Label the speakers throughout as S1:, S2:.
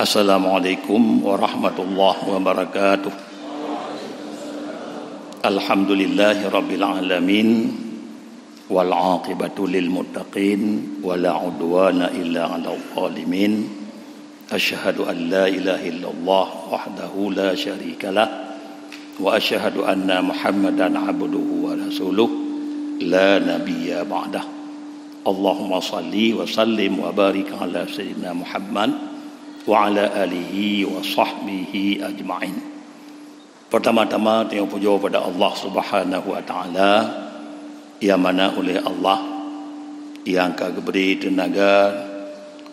S1: Assalamualaikum warahmatullahi wabarakatuh. Alhamdulillahi rabbil alamin wal aqibatu lil muttaqin wala udwana illa 'alal zalimin. Asyhadu an la ilaha illallah wahdahu la syarikalah wa asyhadu anna Muhammadan 'abduhu wa rasuluh la nabiyya ba'dah. Allahumma shalli wa sallim wa barik ala sayyidina Muhammad wa ala alihi wa sahbihi ajma'in. Pertama-tama tengok puja pada Allah Subhanahu wa taala, yang mana oleh Allah yang kagak beri tenaga,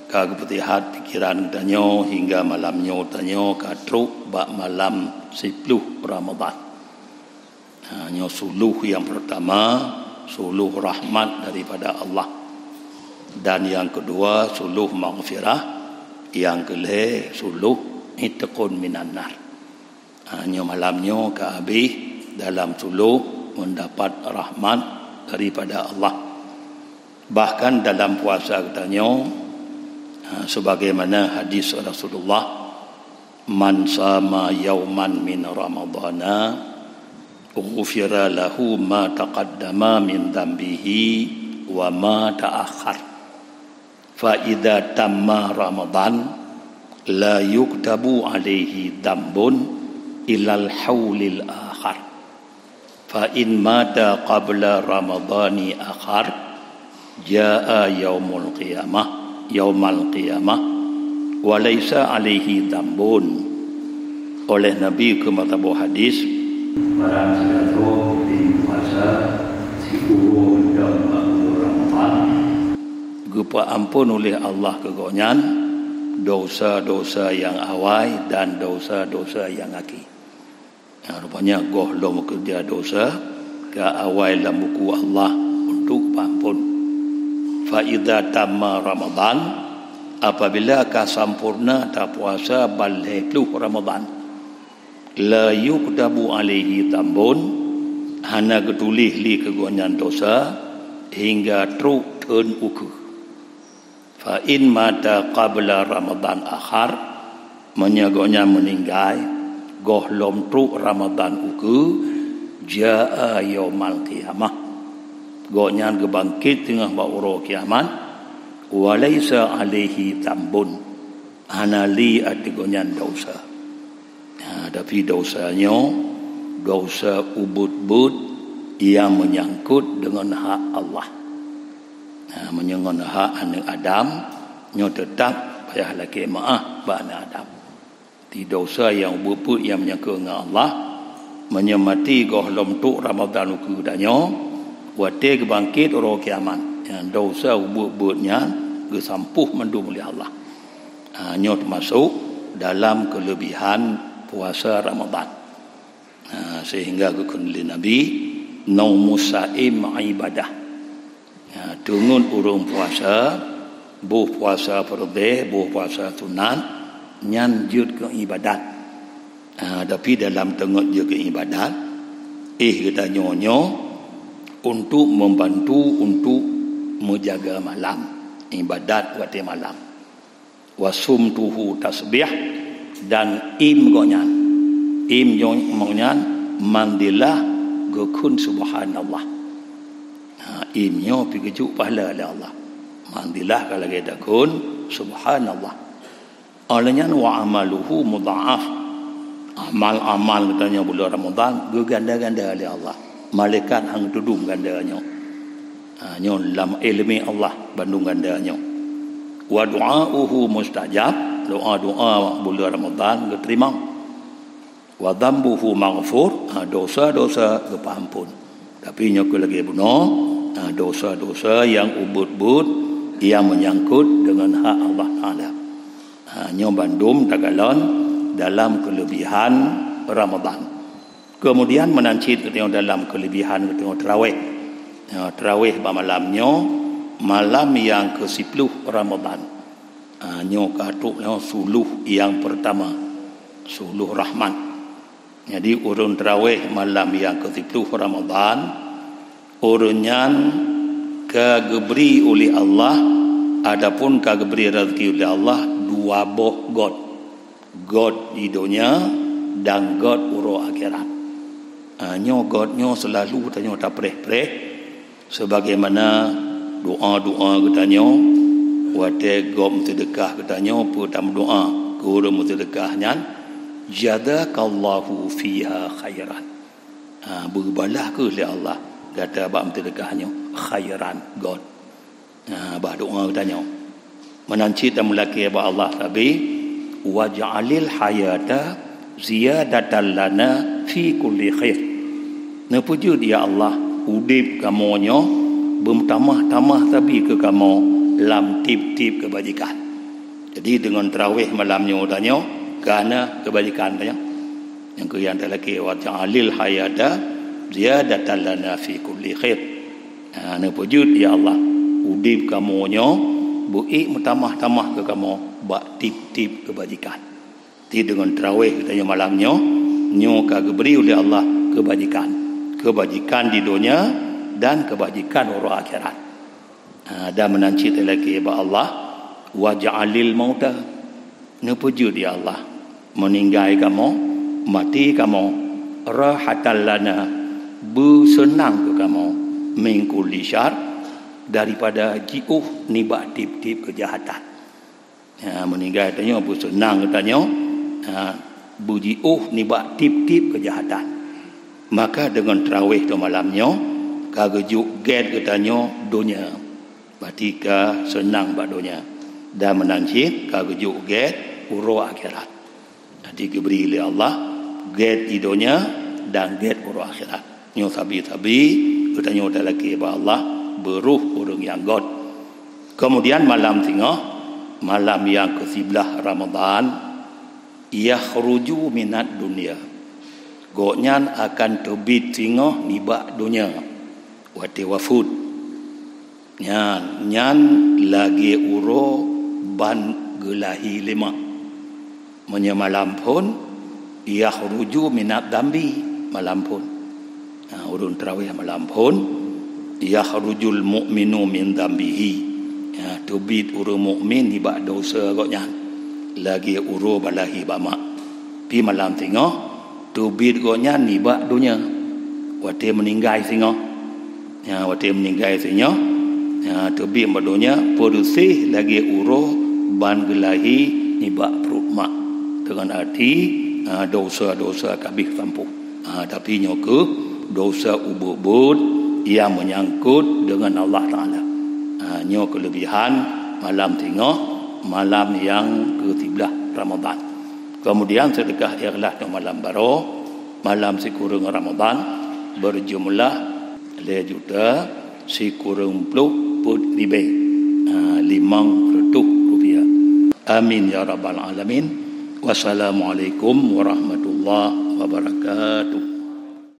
S1: kagak bertihat pikiran tanyo hingga malamnya tanyo katruk bak malam 10 Ramadan. Hanya suluh yang pertama, suluh rahmat daripada Allah, dan yang kedua suluh maghfirah, yang kelih suluh itqun minan nar. Hanya malamnya ke habis dalam suluh mendapat rahmat daripada Allah. Bahkan dalam puasa katanya, sebagaimana hadis Rasulullah, man sama yauman min ramadhana ughfira lahu ma taqaddama min dhanbihi wa ma ta'akhkhar. Fa idza tamma Ramadan la yuktabu alaihi dambun ilal haulil akhar. Fa in mata qabla Ramadhani akhar jaa yaumal qiyamah wa laisa alaihi dambun. Oleh Nabi ke matabu hadis, barang siapa di puasa sepuluh dan Ramadan gupa ampun oleh Allah kegonyan dosa-dosa yang awal dan dosa-dosa yang akhir. Rupanya gohlom kerja dosa ke awal dalam buku Allah untuk ampun. Fa idza tamma Ramadan, apabila ka sampurna ta puasa balik Ramadan, la yuktabu alaihi tambun, hana ketulih li kegonyan dosa hingga truk turn uku. Fa in mata qabla Ramadan akhar, menyagonya meninggal gohlom truk Ramadan uku, jaa yaumal qiyamah, gonya gebangkit tengah bauro kiamat, walaysa alaihi tambun, hanali atigonya dosa. Tapi dosanya dosa ubud-bud yang menyangkut dengan hak Allah. Menyangkut hak anak Adam, nyo tetap payah laki maaf ba anak Adam. Di dosa yang ubud yang menyangkut dengan Allah, menyemati gohlom tu Ramadan uku danyo, wate kebangkit ro kiamat. Yang dosa ubud-budnya gesampuh mendum oleh Allah. Nyo termasuk dalam kelebihan puasa Ramadan. Sehingga kekundli Nabi, naumus saim ibadah. Tungun urung puasa, buh puasa fardhu, buh puasa sunat, nyanjut ke ibadat. Tapi dalam tengok je ke ibadat, kita nyonyo untuk membantu untuk menjaga malam, ibadat waktu malam. Wasumtuhu tasbih, dan gonyan, gonyan mandilah gekun subhanallah. Imnyo pigejuk pahala oleh Allah. Mandilah kalau kita kun subhanallah. Olehnya wa amaluhu mudha'af. Amal-amal katanya bulan Ramadan ganda-ganda oleh Allah. Malaikat hang tudung gandanya. Nyo lam ilmi Allah bandung gandanya. Wa du'auhu mustajab. Doa-doa bulan Ramadan diterima. Wa dhanbuhu maghfur. Dosa-dosa kepampun. Tapi nyok lagi bunuh dosa-dosa yang ubud-bud yang menyangkut dengan hak Allah Taala. Nyo bandum tagalon dalam kelebihan Ramadan. Kemudian menancit ketika dalam kelebihan ketika tarawih. Tarawih malamnya malam yang ke-10 Ramadan. Nyo katuk suluh yang pertama, suluh rahmat. Jadi urun tarawih malam yang ke-10 Ramadan Orangnya kageberi oleh Allah, adapun kageberi rezeki oleh Allah dua boh God di dunia dan God uro akhirat. Nyo God nyo selalu tanya tak preh sebagaimana doa katanya wate God sedekah katanya pertama doa guru sedekahnya jadakallahu fiha khairan. Berbalah ke oleh Allah kata bab sedekahnya khairan God. Bah doa katanya menanci dan melaki ba Allah tabi waj'alil hayata ziyadatan lana fi kulli khair. Nepujud ya Allah udip kamonyo bertamah-tamah tapi ke kamu lam tip-tip kebajikan. Jadi dengan tarawih malamnya tanya kerana kebajikan tanya yang ke yang lelaki waj'alil hayata ziyadatan lana fi kulli khair. Nepujud ya Allah udip kamonyo buik bertamah-tamah ke kamu bak tip-tip kebajikan. Ti dengan tarawih katanya malamnya nyo kageberi oleh Allah kebajikan di dunia dan kebajikan orang akhirat. Dan menancit lagi ba Allah waj'alil mauta. Nepujud ya Allah meninggal kamu, mati kamu rahatan lana bersenang ke kamu min kulli syar daripada jiuh nibak tip-tip kejahatan. Meninggal tanya bersenang katanya bujiuh nibak tip-tip kejahatan. Maka dengan tarawih tu malamnya kagejuk get katanya dunia berarti ka senang bak dunia dan menancit kagejuk get uro akhirat. Jadi diberi oleh Allah get di dunia dan get uro akhirat. Nyo sabi katanya dah lagi ba Allah beruh orang yang God. Kemudian malam tengah, malam yang ke-11 Ramadan, yakhruju minat dunia. Godnyan akan terbit tengah nibak dunia. Wati wafud. Nyan lagi uro ban gelahi 5. Malam pun yakhruju minat dambi malam pun. Urun tarawih malam pun yakhrujul mu'minu min dambihi. Terbit uro mukmin nibak dosa godnyan. Lagi uro balahi bama. Pi malam tengah tubit gonya nibak dunia. Wate meninggal singo. Wate meninggal singo. Tubit madunya produksi lagi uro ban gelahi nibak perut mak. Dengan arti dosa-dosa kabih tampuh. Tapi nyoke dosa ubud yang menyangkut dengan Allah Ta'ala. Nyo kelebihan malam tengah, malam yang ke-13 Ramadan. Kemudian sedekah ikhlas di malam baru, malam sekurang Ramadan berjumlah 2 juta sekurang 50 lebih 500 rupiah. Amin ya rabbal alamin. Wassalamualaikum warahmatullahi wabarakatuh.